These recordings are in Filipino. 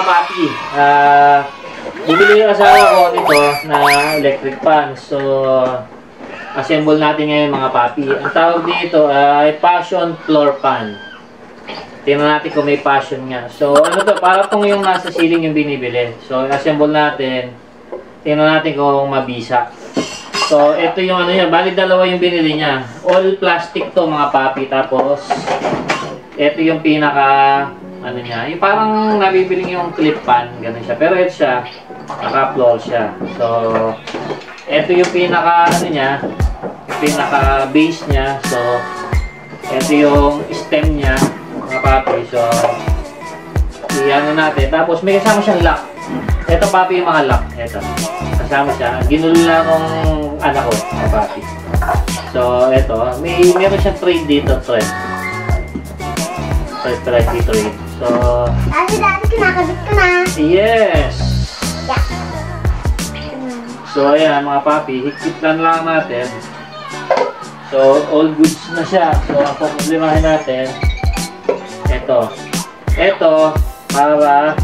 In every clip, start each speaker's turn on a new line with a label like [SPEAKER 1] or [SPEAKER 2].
[SPEAKER 1] papi. Bibili yung asawa ko nito na electric fan. So, assemble natin ngayon mga papi. Ang tawag dito ay passion floor fan. Tingnan natin kung may passion nga. So, ano to? Para itong yung nasa ceiling yung binibili. So, assemble natin. Tingnan natin kung mabisa. So, ito yung ano niya. Bali, dalawa yung binili niya. All plastic to mga papi. Tapos, ito yung pinaka, ano niya. Yung parang nabibiling yung clip fan. Ganun siya. Pero ito siya, naka-floor siya. So, ito yung pinaka, ano niya. Yung pinaka base niya. So, ito yung stem niya. Mga papi. So, i-ano natin. Tapos, may kasama siyang lock. Ito papi yung mga lock. Ito. Kasama siya. Ginulo na akong anak ko. Mga papi. So, ito. Meron siyang thread dito. Thread dito. So,
[SPEAKER 2] dati kinakabit ko na.
[SPEAKER 1] Yes!
[SPEAKER 2] Yeah.
[SPEAKER 1] So, ayan mga papi. Higpitan lang natin. So, all goods na siya. So, ang problemahin natin, ito, para,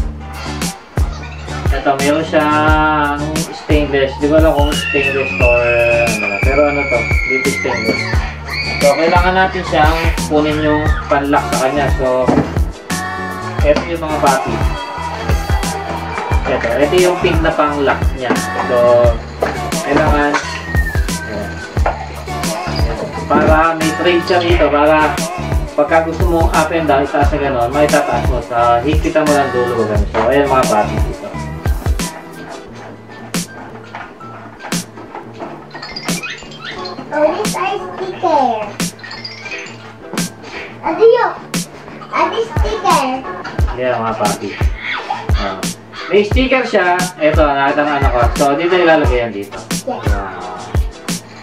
[SPEAKER 1] meron siyang stainless. Di ko alam kung stainless or ano. Pero ano to, dito stainless. So, kailangan natin siyang kunin yung panlock sa kanya. So, ito yung mga papi. Ito yung pink na pang-lock niya. So, kailangan, para may trade siya dito, para pagka gusto mo up and down, itaas na gano'n, may tataas mo sa higpitan mo lang dulo. Gano'n. So, ayan mga papi dito.
[SPEAKER 2] Oh, this is sticker. Adi sticker.
[SPEAKER 1] Ayan mga papi. May sticker siya. Ito, nakita ng anak ko. So, dito nilalagay yan dito.
[SPEAKER 2] Yes.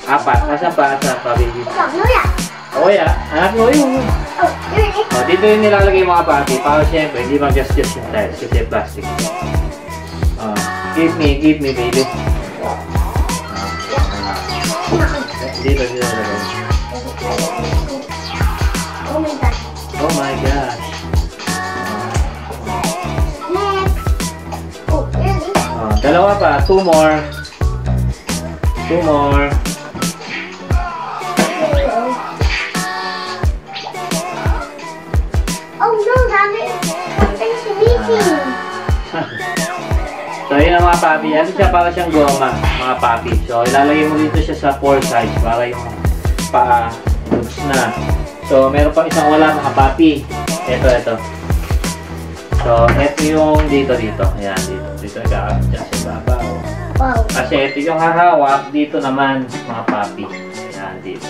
[SPEAKER 1] Apat. Nasaan pa? Nasaan pa, baby?
[SPEAKER 2] Ito, Nuya.
[SPEAKER 1] O ya, anak mo yun.
[SPEAKER 2] Oh, here it is.
[SPEAKER 1] O, dito yung nilalagay mga papi. Para siyempre, hindi mag-just yung tiles. Kasi plastic. Give me, baby. Dito nilalagay.
[SPEAKER 2] Oh my God.
[SPEAKER 1] Oh my gosh.
[SPEAKER 2] Next. Oh, here it is.
[SPEAKER 1] Dalawa pa. Two more.
[SPEAKER 2] Oh no, something's missing.
[SPEAKER 1] So, yun ang mga papi. Ano siya, para siyang goma, mga papi. So, ilalagay mo dito siya sa 4 sides para yung paa goods na. So, meron pang isang wala, mga papi. Ito. So, ito yung dito. Ayan, dito nag-aakit siya sa baba.
[SPEAKER 2] Wow.
[SPEAKER 1] Kasi ito yung hahawak, dito naman, mga papi. Ayan, dito.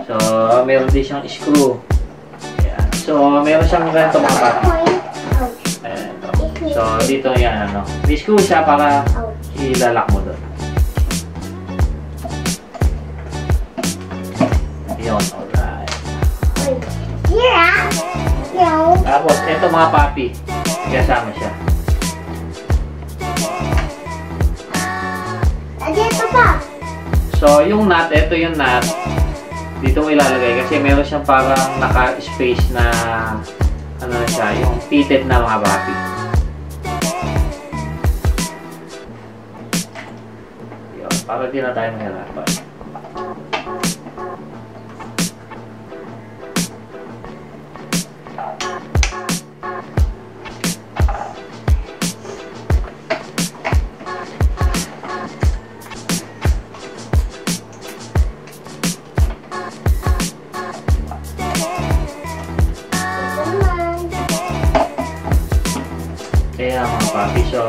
[SPEAKER 1] So, meron din siyang screw. Ayan. So, meron siyang ganito, mga papi. Ayan. So, dito yan, ano. May screw siya para ilalak mo doon. Yun, alright.
[SPEAKER 2] Yeah.
[SPEAKER 1] Tapos, ito mga papi. Kasama siya.
[SPEAKER 2] Dito pa.
[SPEAKER 1] So, yung nut, ito yung nut. Dito mo ilalagay kasi meron siyang parang naka-space na ano na siya, yung fitted na mga papi. Yun, para di na tayo mahirapan. Kaya mga papi, so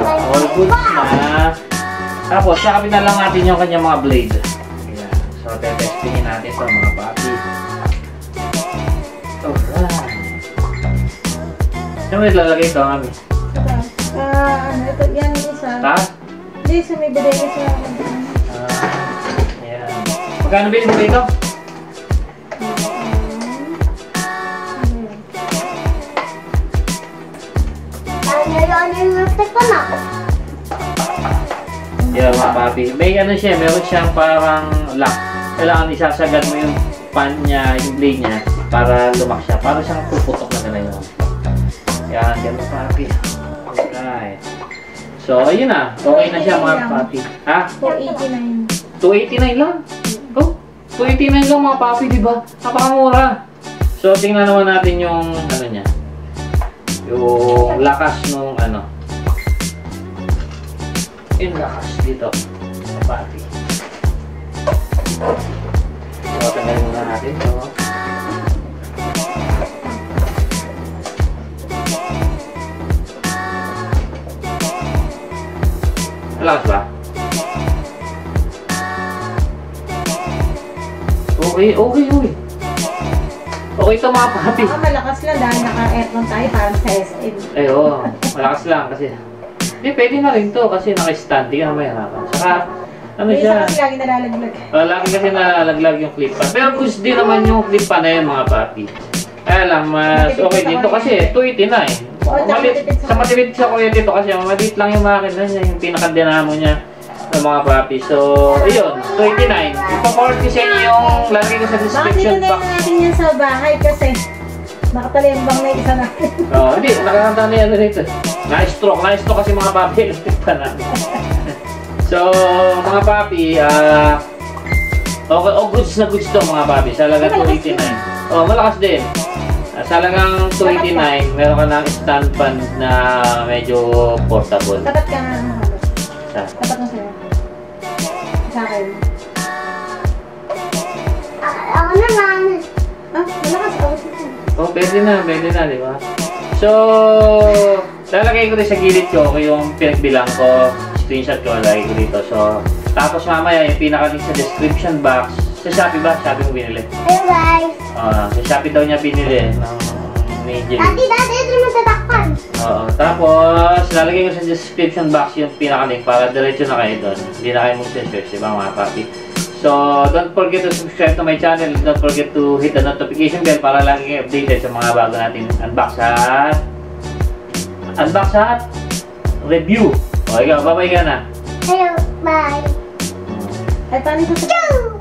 [SPEAKER 1] all goods na. Tapos, sakapin na lang natin yung kanyang mga blade. Ayan. So, testingin natin ito mga papi. Alright. Saan mo ilalagay ito, Mami?
[SPEAKER 3] Ito yan isa.
[SPEAKER 1] Taas?
[SPEAKER 3] Hindi, sa may bodega sa
[SPEAKER 1] Ayan. Magkano bilhin mo dito? Yeah, mga papi. May ano siya, meron siyang parang lock. Kailangan isasagad mo yung pan niya, yung blade niya. para lumak siya. Para siyang puputok na gano'n. Yan, ganun papi. Alright. So, ayun na. Okay na siya mga papi. Ha?
[SPEAKER 3] 489.
[SPEAKER 1] 289 lang. Oh, 289 lang mga papi, di ba? Napakamura. So, tingnan naman natin yung ano niya. Yung lakas nung ano. Yung lakas dito. Mga papi. So, tanggalin muna natin ito. Malakas ba? Okay. Okay ito mga papi.
[SPEAKER 3] Baka malakas lang dahil naka-aircon tayo parang sa SM.
[SPEAKER 1] Ay, oo. Malakas lang kasi. Hindi, pwede na rin to kasi naka-stand. Hindi ka na mahirapan. Saka, ano
[SPEAKER 3] May isa
[SPEAKER 1] siya?
[SPEAKER 3] kasi lagi nalalaglag.
[SPEAKER 1] Lagi kasi nalalaglag yung clip pan. Pero gusto din naman yung clip pan na yun mga papi. Kaya lang, mas okay dito kasi 289. Sa matipid sa kuya dito kasi maliit lang yung makina niya, yung pinaka-dinamo niya ng mga papi. So, ayun, 289. Ipa-forward ko sa inyo yung lalagay ko sa
[SPEAKER 3] Bakit dito
[SPEAKER 1] description
[SPEAKER 3] na
[SPEAKER 1] box.
[SPEAKER 3] yung natin yan sa bahay kasi nakatalimbang na yung isa natin.
[SPEAKER 1] Hindi, nakakanta na yan dito. Na-stroke kasi mga papi, electric pa namin. So, mga papi, okay, goods na goods to mga papi. Salaga 289. Malakas din. Sa halagang 289, meron ka ng stand fan na medyo portable.
[SPEAKER 3] Tapat ka nga ng halos. Tapat mo sa'yo. Sa akin.
[SPEAKER 2] Ako naman.
[SPEAKER 3] Malakas ako.
[SPEAKER 1] Pwede na, di ba? So, lalagay ko rin sa gilid ko yung pinagbilang ko, screenshot ko, lalagay ko dito. So, tapos mamaya yung pinaka-link sa description box, sa Shopee ba? Shopee mo binili?
[SPEAKER 2] Hello guys.
[SPEAKER 1] Sa Shopee daw niya binili ng medium.
[SPEAKER 2] Dati, ito naman tatakpan.
[SPEAKER 1] Tapos, lalagay ko sa description box yung pinaka-link para diretso na kayo doon. Hindi na kayo mag-search, diba mga papi? So, don't forget to subscribe to my channel. Don't forget to hit the notification bell para lagi kayo updated sa mga bago natin unbox at review. O, ikaw, bye-bye ka na.
[SPEAKER 2] Hello, bye.
[SPEAKER 3] Ay, paano ito sa...